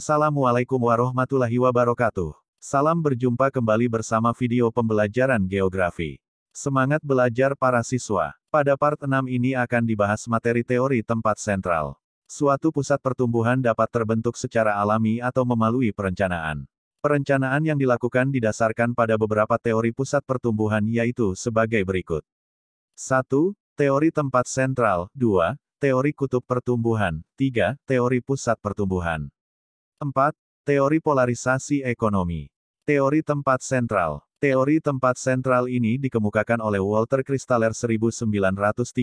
Assalamualaikum warahmatullahi wabarakatuh. Salam berjumpa kembali bersama video pembelajaran geografi. Semangat belajar para siswa. Pada part 6 ini akan dibahas materi teori tempat sentral. Suatu pusat pertumbuhan dapat terbentuk secara alami atau melalui perencanaan. Perencanaan yang dilakukan didasarkan pada beberapa teori pusat pertumbuhan yaitu sebagai berikut. 1. Teori tempat sentral. 2. Teori kutub pertumbuhan. 3. Teori pusat pertumbuhan. 4. Teori polarisasi ekonomi. Teori tempat sentral. Teori tempat sentral ini dikemukakan oleh Walter Kristaller 1933,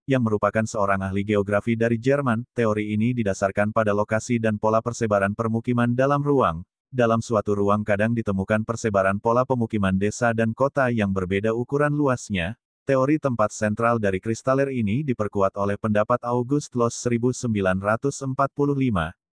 yang merupakan seorang ahli geografi dari Jerman. Teori ini didasarkan pada lokasi dan pola persebaran permukiman dalam ruang. Dalam suatu ruang kadang ditemukan persebaran pola pemukiman desa dan kota yang berbeda ukuran luasnya. Teori tempat sentral dari Kristaller ini diperkuat oleh pendapat August Loos 1945.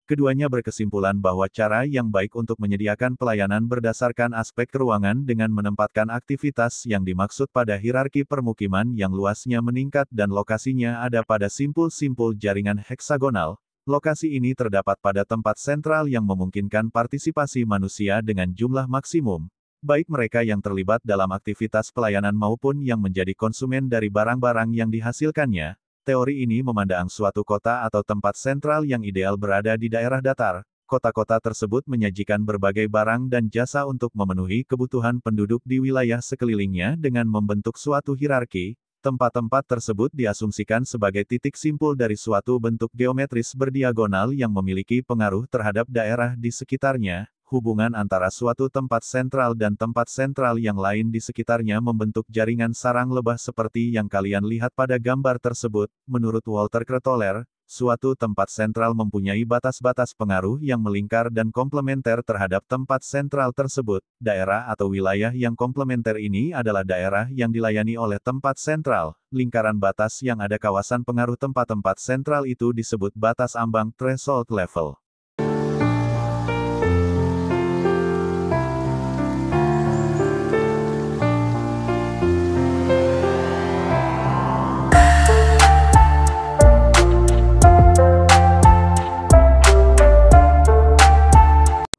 Keduanya berkesimpulan bahwa cara yang baik untuk menyediakan pelayanan berdasarkan aspek ruangan dengan menempatkan aktivitas yang dimaksud pada hierarki permukiman yang luasnya meningkat dan lokasinya ada pada simpul-simpul jaringan heksagonal. Lokasi ini terdapat pada tempat sentral yang memungkinkan partisipasi manusia dengan jumlah maksimum, baik mereka yang terlibat dalam aktivitas pelayanan maupun yang menjadi konsumen dari barang-barang yang dihasilkannya. Teori ini memandang suatu kota atau tempat sentral yang ideal berada di daerah datar. Kota-kota tersebut menyajikan berbagai barang dan jasa untuk memenuhi kebutuhan penduduk di wilayah sekelilingnya dengan membentuk suatu hierarki. Tempat-tempat tersebut diasumsikan sebagai titik simpul dari suatu bentuk geometris berdiagonal yang memiliki pengaruh terhadap daerah di sekitarnya. Hubungan antara suatu tempat sentral dan tempat sentral yang lain di sekitarnya membentuk jaringan sarang lebah seperti yang kalian lihat pada gambar tersebut. Menurut Walter Kristaller, suatu tempat sentral mempunyai batas-batas pengaruh yang melingkar dan komplementer terhadap tempat sentral tersebut. Daerah atau wilayah yang komplementer ini adalah daerah yang dilayani oleh tempat sentral. Lingkaran batas yang ada kawasan pengaruh tempat-tempat sentral itu disebut batas ambang threshold level.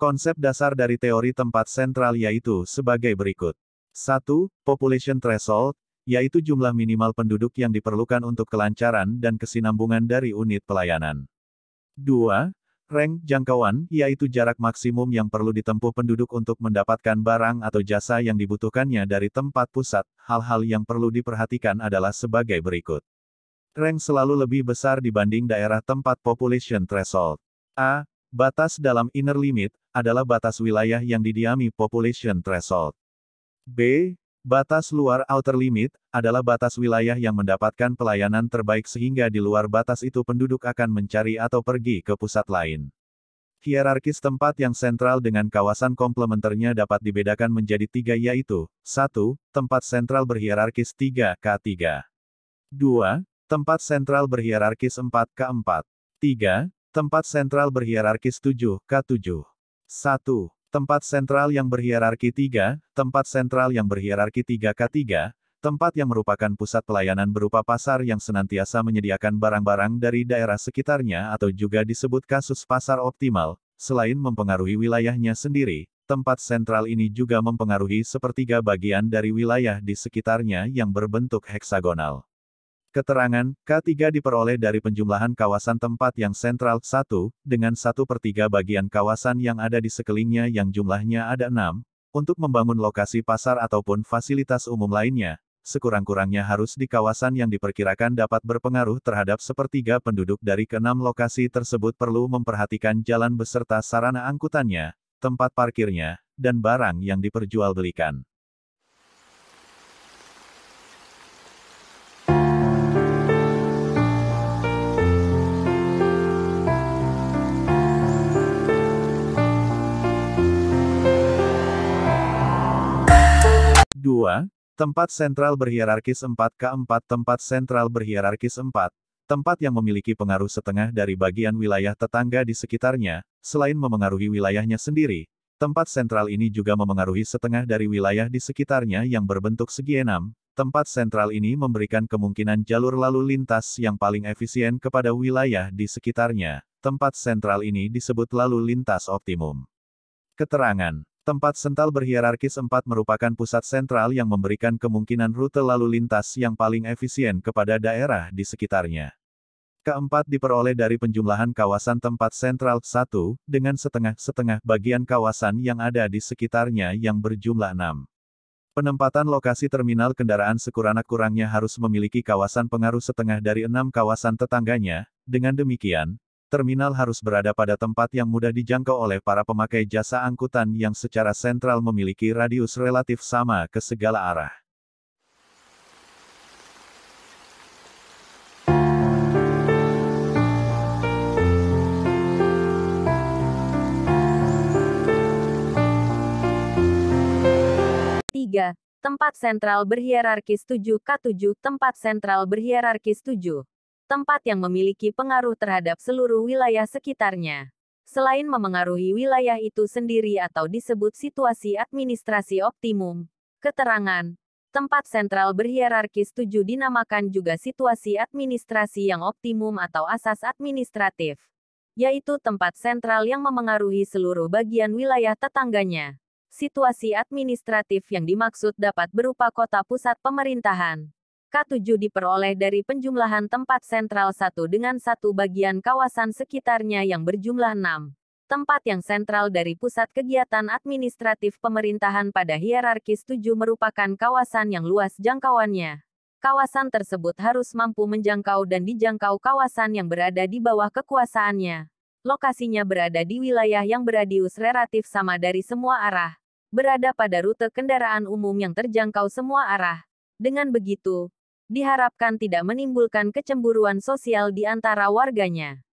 Konsep dasar dari teori tempat sentral yaitu sebagai berikut. 1. Population threshold, yaitu jumlah minimal penduduk yang diperlukan untuk kelancaran dan kesinambungan dari unit pelayanan. 2. Range jangkauan, yaitu jarak maksimum yang perlu ditempuh penduduk untuk mendapatkan barang atau jasa yang dibutuhkannya dari tempat pusat. Hal-hal yang perlu diperhatikan adalah sebagai berikut. Range selalu lebih besar dibanding daerah tempat population threshold. A. Batas dalam inner limit, adalah batas wilayah yang didiami population threshold. B. Batas luar outer limit, adalah batas wilayah yang mendapatkan pelayanan terbaik sehingga di luar batas itu penduduk akan mencari atau pergi ke pusat lain. Hierarkis tempat yang sentral dengan kawasan komplementernya dapat dibedakan menjadi 3 yaitu, 1. Tempat sentral berhierarkis 3K3. 2. Tempat sentral berhierarkis 4K4. 3. Tempat sentral berhierarkis 7K7. 1. Tempat sentral yang berhierarki 3, tempat sentral yang berhierarki 3K3, tempat yang merupakan pusat pelayanan berupa pasar yang senantiasa menyediakan barang-barang dari daerah sekitarnya atau juga disebut kasus pasar optimal. Selain mempengaruhi wilayahnya sendiri, tempat sentral ini juga mempengaruhi sepertiga bagian dari wilayah di sekitarnya yang berbentuk heksagonal. Keterangan, K3 diperoleh dari penjumlahan kawasan tempat yang sentral 1, dengan 1/3 bagian kawasan yang ada di sekelilingnya yang jumlahnya ada 6, untuk membangun lokasi pasar ataupun fasilitas umum lainnya, sekurang-kurangnya harus di kawasan yang diperkirakan dapat berpengaruh terhadap sepertiga penduduk dari ke-6 lokasi tersebut perlu memperhatikan jalan beserta sarana angkutannya, tempat parkirnya, dan barang yang diperjualbelikan. Tempat sentral berhierarkis 4K4. Tempat sentral berhierarkis 4, tempat yang memiliki pengaruh setengah dari bagian wilayah tetangga di sekitarnya. Selain memengaruhi wilayahnya sendiri, tempat sentral ini juga memengaruhi setengah dari wilayah di sekitarnya yang berbentuk segi 6. Tempat sentral ini memberikan kemungkinan jalur lalu lintas yang paling efisien kepada wilayah di sekitarnya. tempat sentral ini disebut lalu lintas optimum. Keterangan. Tempat sentral berhierarkis 4 merupakan pusat sentral yang memberikan kemungkinan rute lalu lintas yang paling efisien kepada daerah di sekitarnya. Keempat diperoleh dari penjumlahan kawasan tempat sentral 1, dengan setengah-setengah bagian kawasan yang ada di sekitarnya yang berjumlah 6. Penempatan lokasi terminal kendaraan sekurang-kurangnya harus memiliki kawasan pengaruh setengah dari 6 kawasan tetangganya. Dengan demikian, terminal harus berada pada tempat yang mudah dijangkau oleh para pemakai jasa angkutan yang secara sentral memiliki radius relatif sama ke segala arah. Tempat sentral berhierarkis 7K7 Tempat sentral berhierarkis 7. Tempat yang memiliki pengaruh terhadap seluruh wilayah sekitarnya. Selain memengaruhi wilayah itu sendiri atau disebut situasi administrasi optimum. Keterangan. Tempat sentral berhierarkis 7 dinamakan juga situasi administrasi yang optimum atau asas administratif. Yaitu tempat sentral yang memengaruhi seluruh bagian wilayah tetangganya. Situasi administratif yang dimaksud dapat berupa kota pusat pemerintahan. K7 diperoleh dari penjumlahan tempat sentral 1 dengan 1 bagian kawasan sekitarnya yang berjumlah 6. Tempat yang sentral dari pusat kegiatan administratif pemerintahan pada hierarkis 7 merupakan kawasan yang luas jangkauannya. Kawasan tersebut harus mampu menjangkau dan dijangkau kawasan yang berada di bawah kekuasaannya. Lokasinya berada di wilayah yang beradius relatif sama dari semua arah. Berada pada rute kendaraan umum yang terjangkau semua arah. Dengan begitu, diharapkan tidak menimbulkan kecemburuan sosial di antara warganya.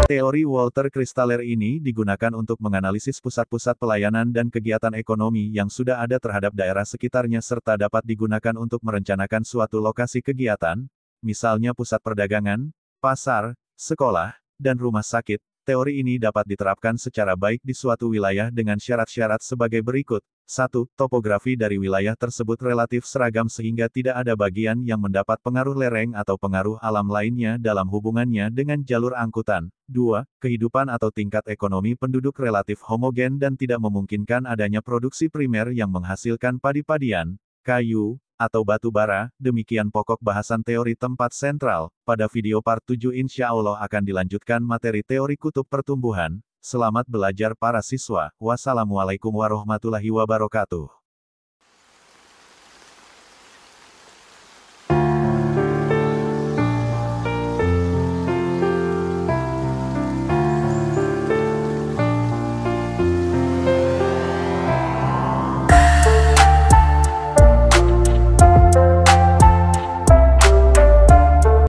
Teori Walter Kristaller ini digunakan untuk menganalisis pusat-pusat pelayanan dan kegiatan ekonomi yang sudah ada terhadap daerah sekitarnya serta dapat digunakan untuk merencanakan suatu lokasi kegiatan, misalnya pusat perdagangan, pasar, sekolah, dan rumah sakit. Teori ini dapat diterapkan secara baik di suatu wilayah dengan syarat-syarat sebagai berikut. 1. Topografi dari wilayah tersebut relatif seragam sehingga tidak ada bagian yang mendapat pengaruh lereng atau pengaruh alam lainnya dalam hubungannya dengan jalur angkutan. 2. Kehidupan atau tingkat ekonomi penduduk relatif homogen dan tidak memungkinkan adanya produksi primer yang menghasilkan padi-padian, kayu, atau batu bara. Demikian pokok bahasan teori tempat sentral. Pada video part 7 insya Allah akan dilanjutkan materi teori kutub pertumbuhan. Selamat belajar para siswa. Wassalamualaikum warahmatullahi wabarakatuh.